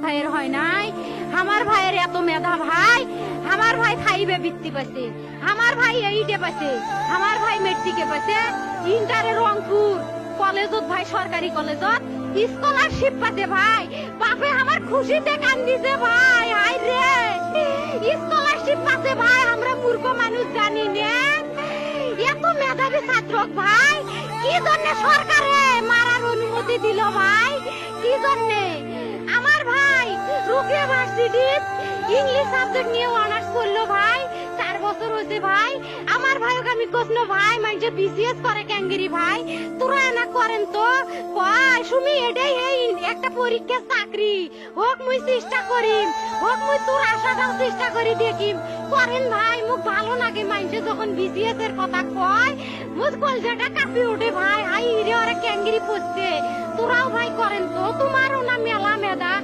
ভাইয়ের হয় নাই, আমার ভাইয়ের এত মেধা ভাই, আমার ভাই ফাইভে বৃত্তি পাইছে, আমার ভাই এইটে পাইছে, আমার ভাই মেট্রিকে পাইছে, ইন্টারে রংপুর কলেজত ভাই সরকারি কলেজত স্কলারশিপ পাইছে ভাই। বাপে আমার খুশিতে কান্দিছে ভাই, হাই রে স্কলারশিপ পাইছে ভাই। আমরা মূর্খ মানুষ জানি না এত মেধাবী ছাত্র ভাই কি জন্য সরকারে মারার অনুমতি দিল ভাই, কি জন্যে? আমার ভাই রুকিয়া ভার্সিটি ইংলিশ সাবজেক্ট নিয়ে অনার্স করলো ভাই, 4 বছর হয়েছে ভাই। আমার ভাইকে আমি কইছিল ভাই মানে বিসিএস করে ক্যাঙ্গেরি ভাই, তোরা না করেন তো কয় সুমি এটাই এই একটা পরীক্ষা চাকরি হোক মুই চেষ্টা করিম, হোক মুই তোর আশাটাও চেষ্টা করি দেখিম করেন ভাই। মুখ ভালো লাগে মাইনছে যখন বিসিএস এর কথা কয়, মুখ কলজাটা কাঁপি ওঠে ভাই, হাই রে ওরা ক্যাঙ্গেরি পড়ছে। তোরাও ভাই করেন তো, তোমারও না মেলা মেধা।